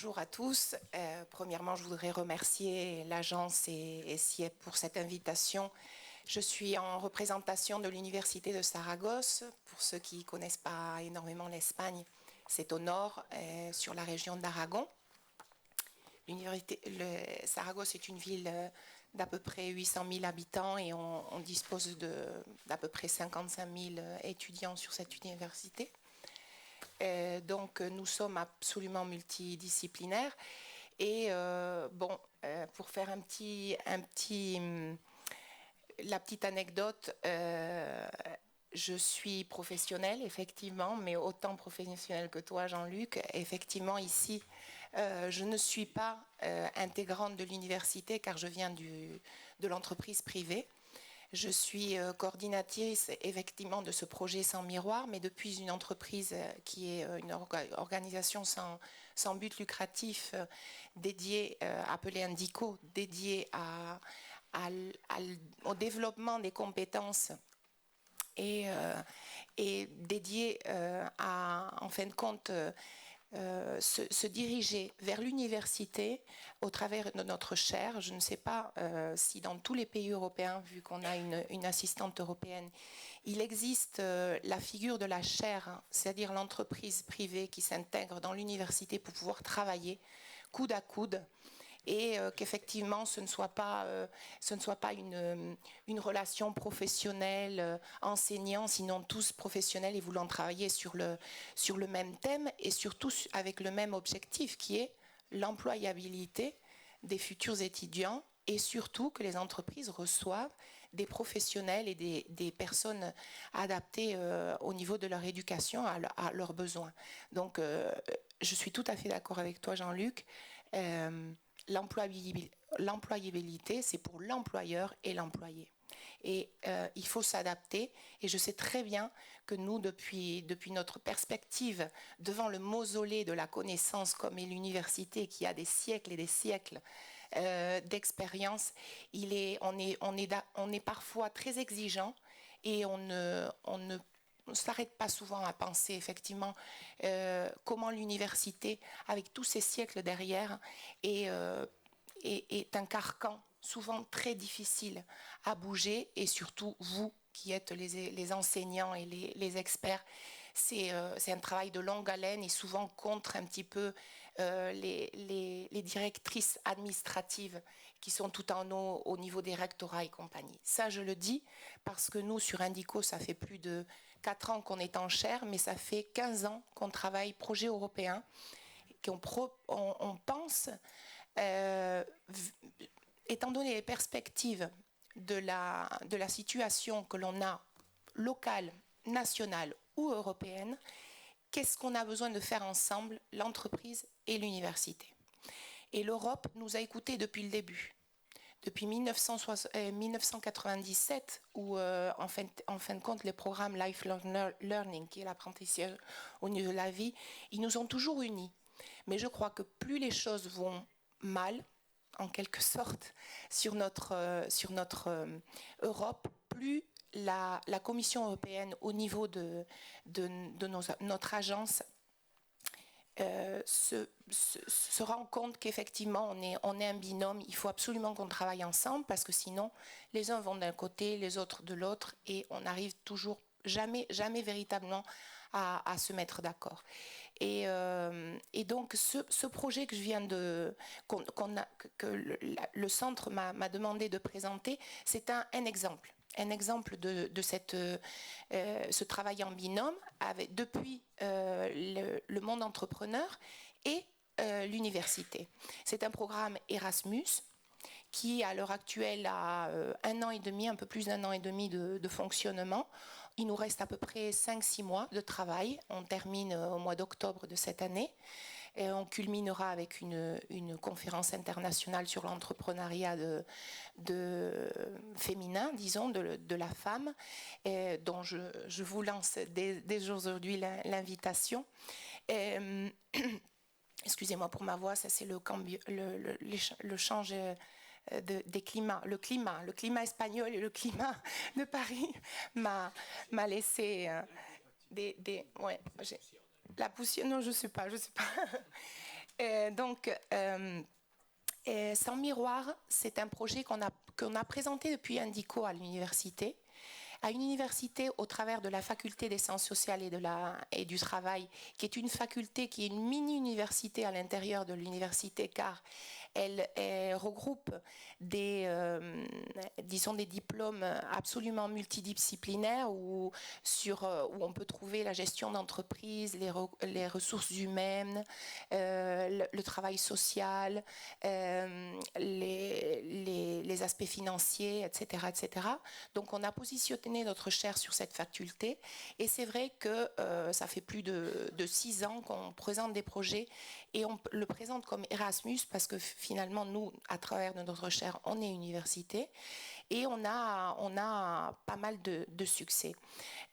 Bonjour à tous. Premièrement, je voudrais remercier l'agence et SIEP pour cette invitation. Je suis en représentation de l'Université de Saragosse. Pour ceux qui ne connaissent pas énormément l'Espagne, c'est au nord, sur la région d'Aragon. Saragosse est une ville d'à peu près 800 000 habitants et on dispose d'à peu près 55 000 étudiants sur cette université. Donc nous sommes absolument multidisciplinaires et pour faire la petite anecdote, je suis professionnelle effectivement, mais autant professionnelle que toi, Jean-Luc. Effectivement, ici, je ne suis pas intégrante de l'université car je viens de l'entreprise privée. Je suis coordinatrice effectivement de ce projet Sans Miroir, mais depuis une entreprise qui est une organisation sans but lucratif dédiée, appelée Indico, dédiée au développement des compétences et dédiée en fin de compte, se diriger vers l'université au travers de notre chaire. Je ne sais pas si dans tous les pays européens, vu qu'on a une assistante européenne, il existe la figure de la chaire, c'est-à-dire l'entreprise privée qui s'intègre dans l'université pour pouvoir travailler coude à coude, et qu'effectivement ce ne soit pas une relation professionnelle enseignant, sinon tous professionnels et voulant travailler sur le même thème et surtout avec le même objectif qui est l'employabilité des futurs étudiants et surtout que les entreprises reçoivent des professionnels et des personnes adaptées au niveau de leur éducation à leurs besoins. Donc je suis tout à fait d'accord avec toi, Jean-Luc. L'employabilité, c'est pour l'employeur et l'employé. Et il faut s'adapter. Et je sais très bien que nous, depuis notre perspective, devant le mausolée de la connaissance comme est l'université, qui a des siècles et des siècles d'expérience, on est parfois très exigeant et on ne s'arrête pas souvent à penser effectivement comment l'université, avec tous ces siècles derrière, est un carcan souvent très difficile à bouger, et surtout vous qui êtes les enseignants et les experts, c'est un travail de longue haleine et souvent contre un petit peu les directrices administratives qui sont tout en haut au niveau des rectorats et compagnie. Ça, je le dis parce que nous, sur Indico, ça fait plus de 4 ans qu'on est en chaire, mais ça fait 15 ans qu'on travaille projet européen, qu'on pense, étant donné les perspectives de la situation que l'on a locale, nationale ou européenne, qu'est-ce qu'on a besoin de faire ensemble, l'entreprise et l'université. Et l'Europe nous a écoutés depuis le début. Depuis 1997, où en fin de compte, les programmes Lifelong Learning, qui est l'apprentissage au niveau de la vie, ils nous ont toujours unis. Mais je crois que plus les choses vont mal, en quelque sorte, sur notre Europe, plus la Commission européenne, au niveau de notre agence, se rend compte qu'effectivement on est un binôme, il faut absolument qu'on travaille ensemble parce que sinon les uns vont d'un côté, les autres de l'autre et on n'arrive toujours jamais véritablement à se mettre d'accord. Et donc ce projet que je viens que le centre m'a demandé de présenter, c'est un exemple. Un exemple de ce travail en binôme depuis le monde entrepreneur et l'université. C'est un programme Erasmus qui, à l'heure actuelle, a 1 an et demi, un peu plus d'1 an et demi de fonctionnement. Il nous reste à peu près 5-6 mois de travail. On termine au mois d'octobre de cette année. Et on culminera avec une conférence internationale sur l'entrepreneuriat féminin, disons, de la femme, dont je vous lance dès aujourd'hui l'invitation. Excusez-moi pour ma voix, ça c'est le change des climats. Le climat espagnol et le climat de Paris m'a laissé ouais, la poussière, non, je sais pas. Sans miroir, c'est un projet qu'on a présenté depuis Indico à l'université. À une université au travers de la faculté des sciences sociales et du travail, qui est une faculté qui est une mini-université à l'intérieur de l'université, car elle regroupe disons des diplômes absolument multidisciplinaires où on peut trouver la gestion d'entreprise, les ressources humaines, le travail social, les aspects financiers, etc., etc. Donc on a positionné notre chaire sur cette faculté et c'est vrai que ça fait plus de 6 ans qu'on présente des projets et on le présente comme Erasmus parce que finalement nous, à travers de notre chaire, on est université et on a pas mal de succès.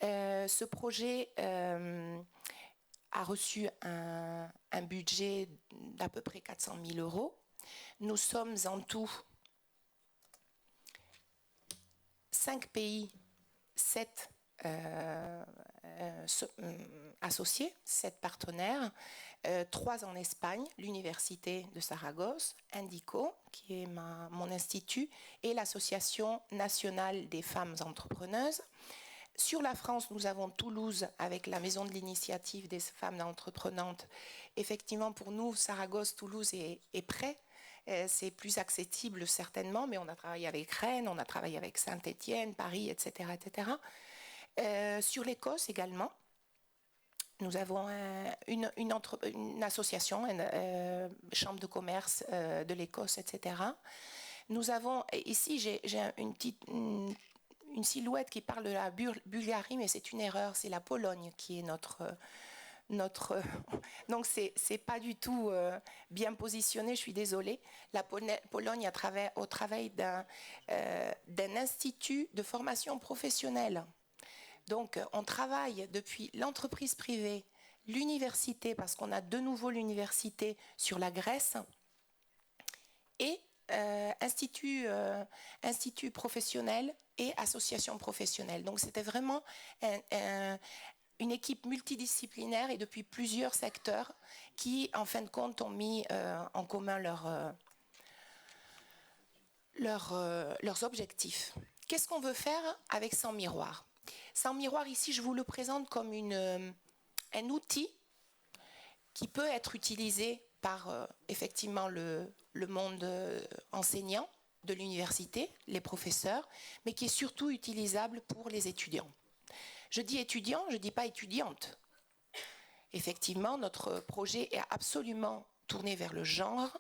Ce projet a reçu un budget d'à peu près 400 000 euros. Nous sommes en tout 5 pays, 7 associés, 7 partenaires, 3 en Espagne, l'Université de Saragosse, Indico, qui est mon institut, et l'Association nationale des femmes entrepreneuses. Sur la France, nous avons Toulouse avec la Maison de l'initiative des femmes entreprenantes. Effectivement, pour nous, Saragosse, Toulouse est prêt. C'est plus accessible certainement, mais on a travaillé avec Rennes, on a travaillé avec Saint-Étienne, Paris, etc. etc. Sur l'Écosse également, nous avons une association, une chambre de commerce de l'Écosse, etc. Nous avons, ici j'ai une silhouette qui parle de la Bulgarie, mais c'est une erreur, c'est la Pologne qui est notre donc c'est pas du tout bien positionné, je suis désolée. La Pologne au travail d'un institut de formation professionnelle. Donc on travaille depuis l'entreprise privée, l'université, parce qu'on a de nouveau l'université sur la Grèce, et institut professionnel et association professionnelle. Donc c'était vraiment une équipe multidisciplinaire et depuis plusieurs secteurs qui, en fin de compte, ont mis en commun leurs objectifs. Qu'est-ce qu'on veut faire avec Sans Miroir ? Sans Miroir, ici, je vous le présente comme un outil qui peut être utilisé par effectivement le monde enseignant de l'université, les professeurs, mais qui est surtout utilisable pour les étudiants. Je dis étudiant, je ne dis pas étudiante. Effectivement, notre projet est absolument tourné vers le genre.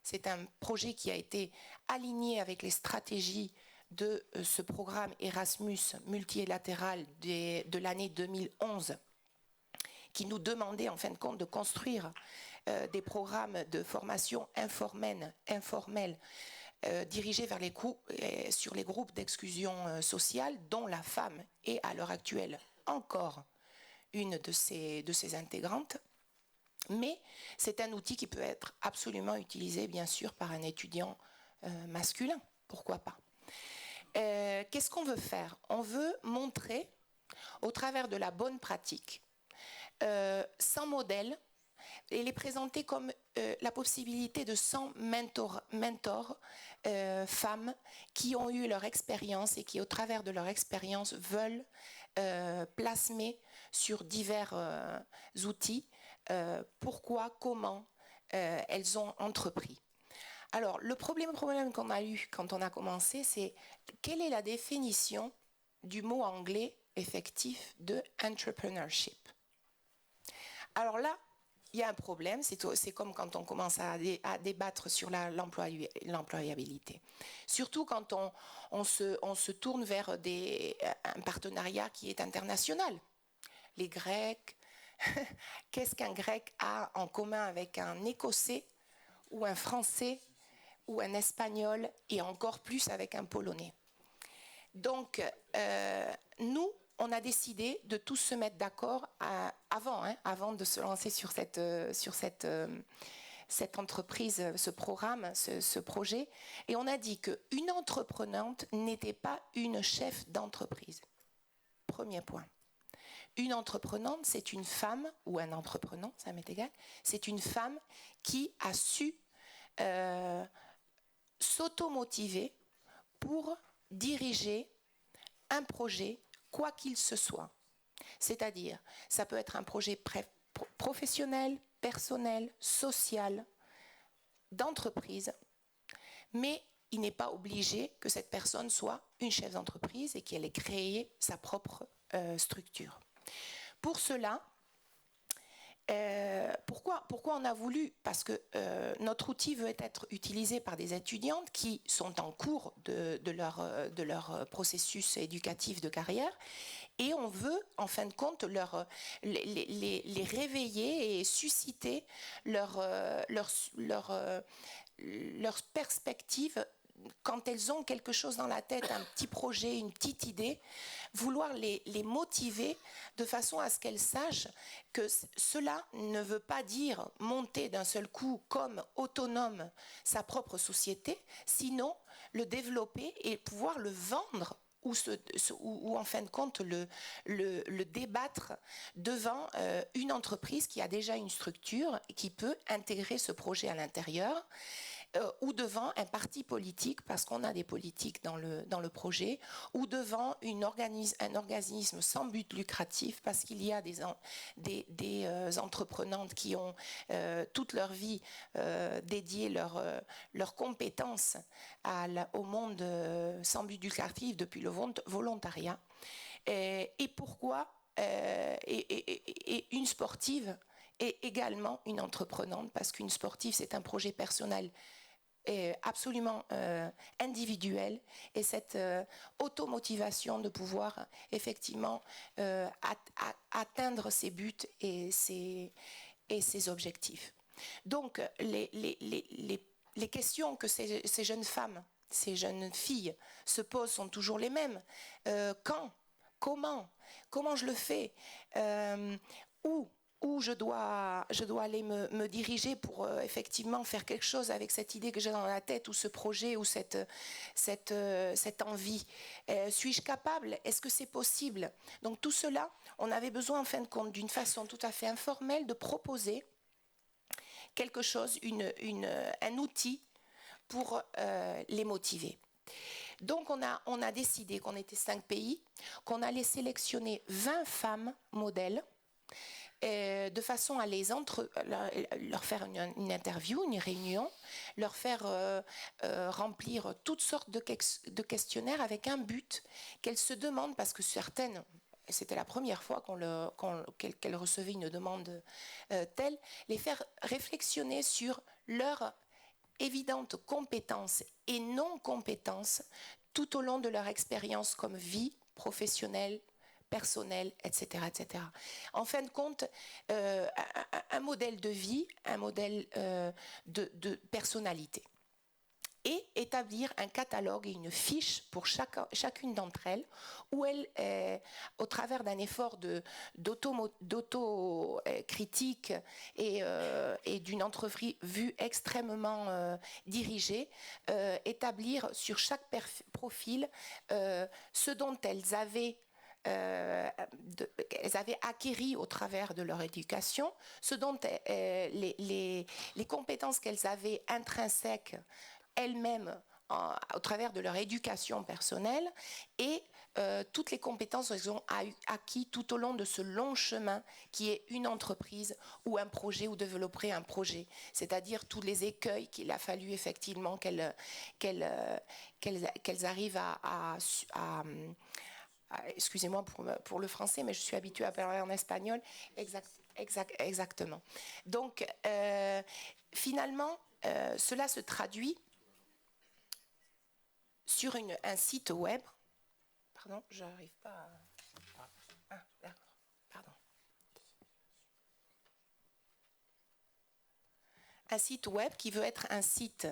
C'est un projet qui a été aligné avec les stratégies de ce programme Erasmus multilatéral de l'année 2011, qui nous demandait en fin de compte de construire des programmes de formation informelle dirigés vers sur les groupes d'exclusion sociale, dont la femme est à l'heure actuelle encore une de ses intégrantes. Mais c'est un outil qui peut être absolument utilisé, bien sûr, par un étudiant masculin. Pourquoi pas ? Qu'est-ce qu'on veut faire ? On veut montrer, au travers de la bonne pratique, sans modèle, et les présenter comme la possibilité de 100 mentors femmes qui ont eu leur expérience et qui, au travers de leur expérience, veulent plasmer sur divers outils pourquoi, comment elles ont entrepris. Alors, le problème qu'on a eu quand on a commencé, c'est quelle est la définition du mot anglais effectif de entrepreneurship. Alors là, il y a un problème, c'est comme quand on commence à débattre sur l'employabilité. Surtout quand on se tourne vers un partenariat qui est international. Les Grecs, qu'est-ce qu'un Grec a en commun avec un Écossais ou un Français ou un Espagnol et encore plus avec un Polonais? Donc, nous, on a décidé de tous se mettre d'accord avant de se lancer sur cette entreprise, ce programme, ce projet. Et on a dit qu'une entreprenante n'était pas une chef d'entreprise. Premier point. Une entreprenante, c'est une femme, ou un entreprenant, ça m'est égal, c'est une femme qui a su s'automotiver pour diriger un projet, quoi qu'il se soit. C'est-à-dire, ça peut être un projet professionnel, personnel, social, d'entreprise, mais il n'est pas obligé que cette personne soit une chef d'entreprise et qu'elle ait créé sa propre structure. Pour cela, pourquoi on a voulu? Parce que notre outil veut être utilisé par des étudiantes qui sont en cours de leur processus éducatif de carrière, et on veut, en fin de compte, les réveiller et susciter leur perspective quand elles ont quelque chose dans la tête, un petit projet, une petite idée, vouloir les motiver de façon à ce qu'elles sachent que cela ne veut pas dire monter d'un seul coup comme autonome sa propre société, sinon le développer et pouvoir le vendre ou en fin de compte le débattre devant une entreprise qui a déjà une structure et qui peut intégrer ce projet à l'intérieur. Ou devant un parti politique, parce qu'on a des politiques dans le projet, ou devant un organisme sans but lucratif, parce qu'il y a des entreprenantes qui ont toute leur vie dédié leurs compétences au monde sans but lucratif depuis le volontariat. Et pourquoi et une sportive est également une entreprenante, parce qu'une sportive, c'est un projet personnel absolument individuel, et cette automotivation de pouvoir effectivement atteindre ses buts et ses objectifs. Donc les questions que ces jeunes femmes, ces jeunes filles se posent sont toujours les mêmes. Quand? Comment je le fais? Où je dois aller me diriger pour effectivement faire quelque chose avec cette idée que j'ai dans la tête, ou ce projet, ou cette envie. Suis-je capable? Est-ce que c'est possible? Donc tout cela, on avait besoin en fin de compte d'une façon tout à fait informelle de proposer quelque chose, un outil pour les motiver. Donc on a décidé qu'on était 5 pays, qu'on allait sélectionner 20 femmes modèles, de façon à leur faire une interview, une réunion, leur faire remplir toutes sortes de questionnaires avec un but qu'elles se demandent, parce que certaines, c'était la première fois qu'elles recevaient une demande telle, les faire réflexionner sur leur évidente compétence et non-compétence tout au long de leur expérience comme vie professionnelle, personnelle, etc., etc. En fin de compte, un modèle de vie, un modèle de personnalité. Et établir un catalogue et une fiche pour chacune d'entre elles, où elles, au travers d'un effort d'auto-critique et d'une entrevue extrêmement dirigée, établir sur chaque profil ce dont elles avaient acquis au travers de leur éducation, ce dont les compétences qu'elles avaient intrinsèques elles-mêmes au travers de leur éducation personnelle, et toutes les compétences qu'elles ont acquis tout au long de ce long chemin qui est une entreprise ou un projet, ou développer un projet, c'est-à-dire tous les écueils qu'il a fallu effectivement qu'elles arrivent à excusez-moi pour le français, mais je suis habituée à parler en espagnol. Exactement. Donc, finalement, cela se traduit sur un site web. Pardon, je n'arrive pas à... Ah, d'accord, pardon. Un site web qui veut être un site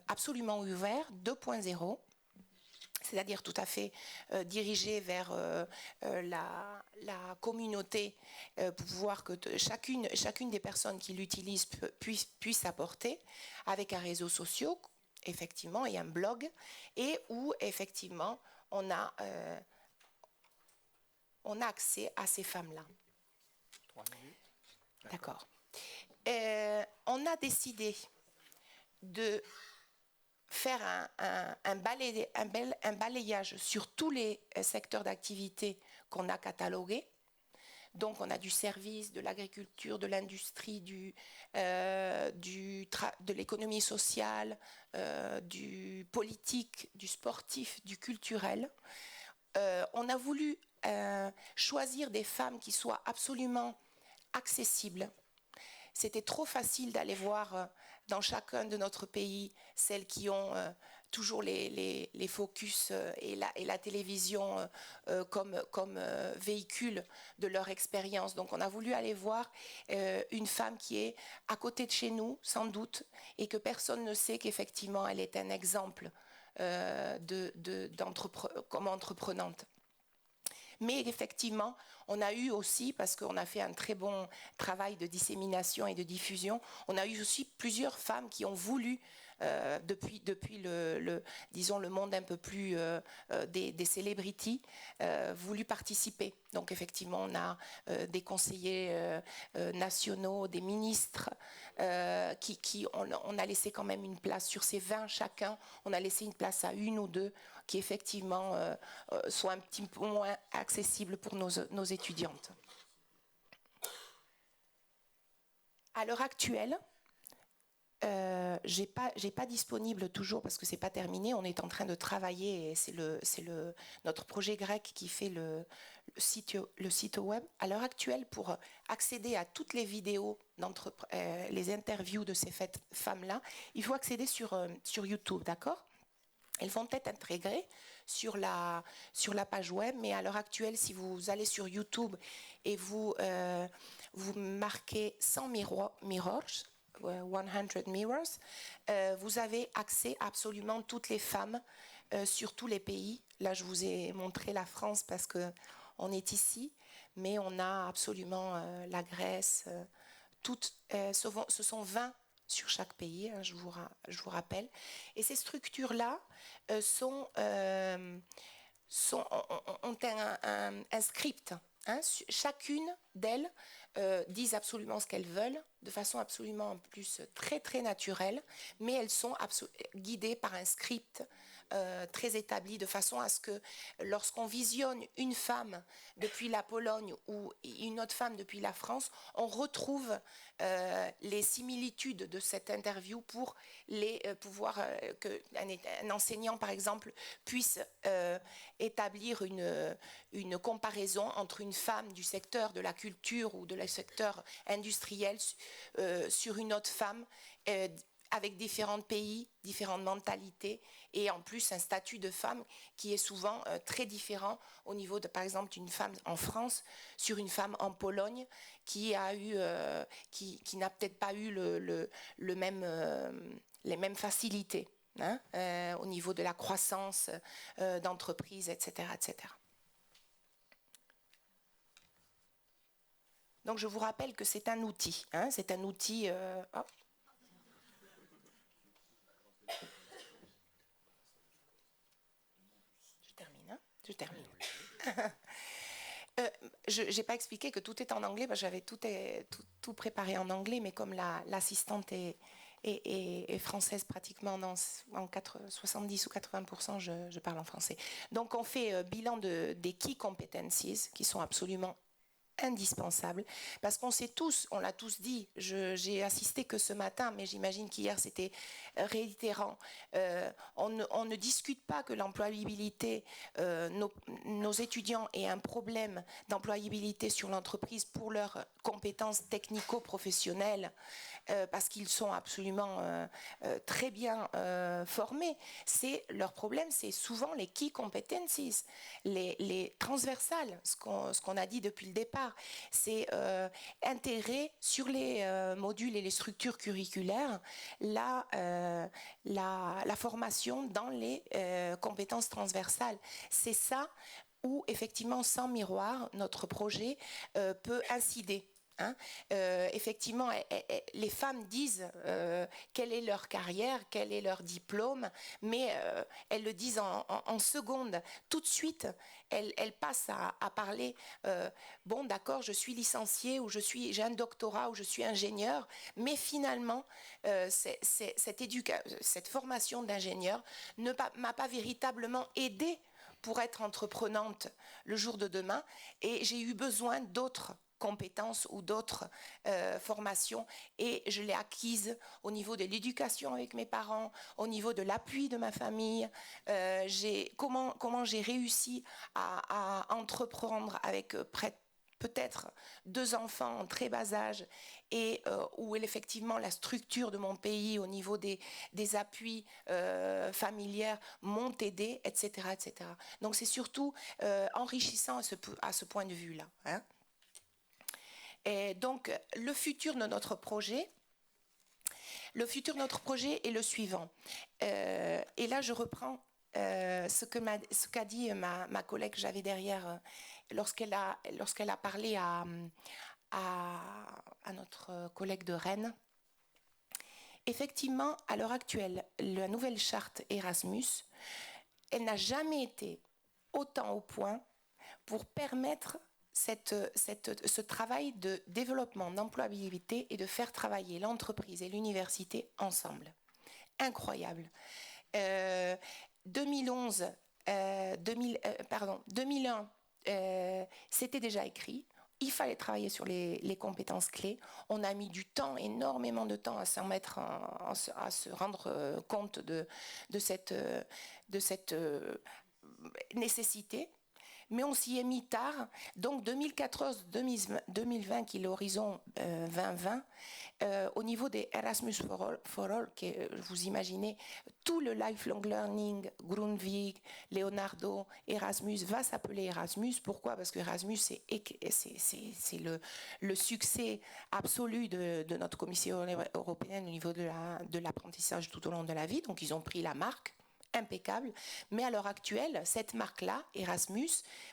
absolument ouvert, 2.0, c'est-à-dire tout à fait dirigé vers la communauté, pour pouvoir que chacune des personnes qui l'utilisent puisse apporter, avec un réseau social, effectivement, et un blog, et où effectivement on a on a accès à ces femmes-là. 3 minutes. D'accord. On a décidé de faire un balayage sur tous les secteurs d'activité qu'on a catalogués. Donc, on a du service, de l'agriculture, de l'industrie, de l'économie sociale, du politique, du sportif, du culturel. On a voulu choisir des femmes qui soient absolument accessibles. C'était trop facile d'aller voir dans chacun de notre pays celles qui ont toujours les focus et la télévision comme véhicule de leur expérience. Donc on a voulu aller voir une femme qui est à côté de chez nous, sans doute, et que personne ne sait qu'effectivement elle est un exemple comme entreprenante. Mais effectivement, on a eu aussi, parce qu'on a fait un très bon travail de dissémination et de diffusion, on a eu aussi plusieurs femmes qui ont voulu, depuis disons, le monde un peu plus des celebrities, voulu participer. Donc effectivement, on a des conseillers nationaux, des ministres, on a laissé quand même une place sur ces 20 chacun, on a laissé une place à une ou deux qui effectivement sont un petit peu moins accessibles pour nos étudiantes. À l'heure actuelle, j'ai pas disponible toujours parce que c'est pas terminé. On est en train de travailler et c'est notre projet grec qui fait le site web. À l'heure actuelle, pour accéder à toutes les vidéos, les interviews de ces femmes-là, il faut accéder sur YouTube, d'accord ? Elles vont être intégrées sur la page web, mais à l'heure actuelle, si vous allez sur YouTube et vous marquez 100 mirrors, 100 mirrors, vous avez accès à absolument toutes les femmes sur tous les pays. Là, je vous ai montré la France parce qu'on est ici, mais on a absolument la Grèce, ce sont 20 sur chaque pays, hein, je vous rappelle. Et ces structures-là ont un script. Hein, chacune d'elles disent absolument ce qu'elles veulent, de façon absolument en plus très très naturelle, mais elles sont guidées par un script très établi, de façon à ce que lorsqu'on visionne une femme depuis la Pologne ou une autre femme depuis la France, on retrouve les similitudes de cette interview pour pouvoir qu'un enseignant, par exemple, puisse établir une comparaison entre une femme du secteur de la culture ou de le secteur industriel sur une autre femme avec différents pays, différentes mentalités, et en plus un statut de femme qui est souvent très différent au niveau de, par exemple, d'une femme en France sur une femme en Pologne qui n'a peut-être pas eu les mêmes facilités, hein, au niveau de la croissance d'entreprise, etc., etc. Donc je vous rappelle que c'est un outil, hein, c'est un outil. Je termine. Je n'ai pas expliqué que tout est en anglais, parce que j'avais tout préparé en anglais, mais comme l'assistante est française pratiquement en 70 ou 80%, je parle en français. Donc on fait bilan des key competencies qui sont absolument indispensable, parce qu'on sait tous, on l'a tous dit, j'ai assisté que ce matin, mais j'imagine qu'hier c'était réitérant, on ne discute pas que l'employabilité, nos étudiants aient un problème d'employabilité sur l'entreprise pour leurs compétences technico-professionnelles, parce qu'ils sont absolument très bien formés. Leur problème, c'est souvent les key competencies, les transversales, ce qu'on a dit depuis le départ. C'est intégrer sur les modules et les structures curriculaires la formation dans les compétences transversales. C'est ça où, effectivement, sans miroir, notre projet peut incider. Hein. Effectivement, les femmes disent quelle est leur carrière, quel est leur diplôme, mais elles le disent en secondes. Tout de suite, elles passent à parler bon, d'accord, je suis licenciée ou j'ai un doctorat ou je suis ingénieur, mais finalement, cette formation d'ingénieur ne m'a pas véritablement aidée pour être entreprenante le jour de demain, et j'ai eu besoin d'autres compétences ou d'autres formations, et je l'ai acquise au niveau de l'éducation avec mes parents, au niveau de l'appui de ma famille. Comment j'ai réussi à entreprendre avec peut-être 2 enfants en très bas âge, et où effectivement la structure de mon pays au niveau des appuis familières m'ont aidé, etc., etc. Donc c'est surtout enrichissant à ce point de vue-là. Hein. Et donc, le futur de notre projet est le suivant. Et là, je reprends ce qu'a dit ma collègue que j'avais derrière lorsqu'elle a parlé à notre collègue de Rennes. Effectivement, à l'heure actuelle, la nouvelle charte Erasmus, elle n'a jamais été autant au point pour permettre ce travail de développement d'employabilité et de faire travailler l'entreprise et l'université ensemble. Incroyable. 2001, c'était déjà écrit. Il fallait travailler sur les compétences clés. On a mis du temps, énormément de temps, à s'en mettre, à se rendre compte de cette nécessité. Mais on s'y est mis tard. Donc 2014-2020, qui est l'horizon 2020, au niveau des Erasmus for All, vous imaginez, tout le lifelong learning, Grundtvig, Leonardo, Erasmus, va s'appeler Erasmus. Pourquoi? Parce que Erasmus, c'est le succès absolu de notre Commission européenne au niveau de l'apprentissage tout au long de la vie. Donc ils ont pris la marque. Impeccable, mais à l'heure actuelle, cette marque-là, Erasmus,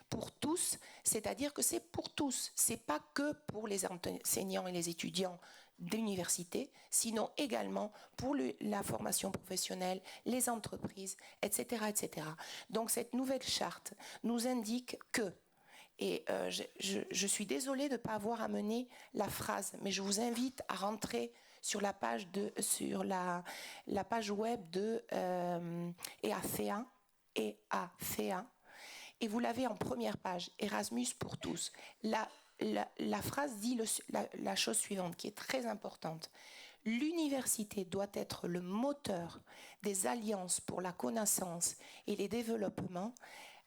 pour tous, c'est-à-dire que c'est pour tous, c'est pas que pour les enseignants et les étudiants d'université, sinon également pour la formation professionnelle, les entreprises, etc., etc. Donc cette nouvelle charte nous indique que, et je suis désolée de ne pas avoir amené la phrase, mais je vous invite à rentrer sur la page web de EACA, et vous l'avez en première page, Erasmus pour tous. La phrase dit la chose suivante, qui est très importante. L'université doit être le moteur des alliances pour la connaissance et les développements,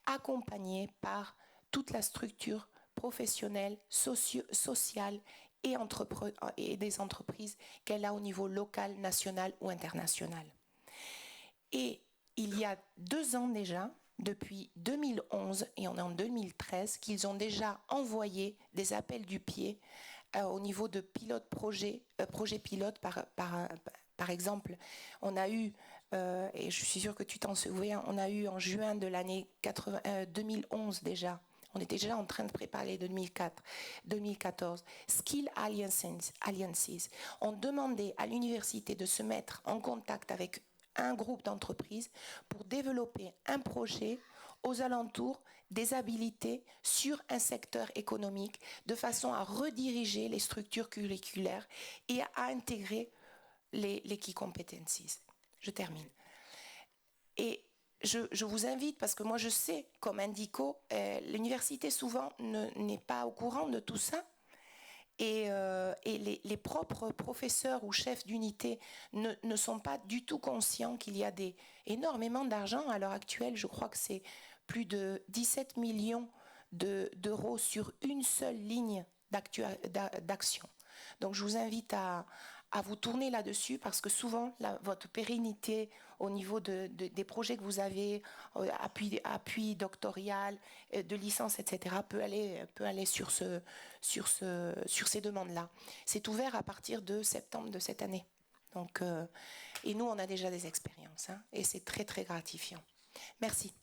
accompagnés par toute la structure professionnelle, sociale et des entreprises qu'elle a au niveau local, national ou international. Et il y a 2 ans déjà, depuis 2011 et on est en 2013, qu'ils ont déjà envoyé des appels du pied au niveau de projet pilote. Par exemple, on a eu, et je suis sûre que tu t'en souviens, on a eu en juin de l'année 2011 déjà, on était déjà en train de préparer 2014. Skill Alliances. On demandait à l'université de se mettre en contact avec un groupe d'entreprises pour développer un projet aux alentours des habilités sur un secteur économique, de façon à rediriger les structures curriculaires et à intégrer les key competencies. Je termine. Et je vous invite, parce que moi je sais, comme indico, l'université souvent n'est pas au courant de tout ça, et les propres professeurs ou chefs d'unité ne sont pas du tout conscients qu'il y a énormément d'argent à l'heure actuelle. Je crois que c'est plus de 17 millions d'euros sur une seule ligne d'action. Donc je vous invite à vous tourner là-dessus, parce que souvent votre pérennité au niveau des projets que vous avez, appui doctoral, de licence, etc., peut aller sur ces demandes-là. C'est ouvert à partir de septembre de cette année. Donc, et nous, on a déjà des expériences, hein, et c'est très, très gratifiant. Merci.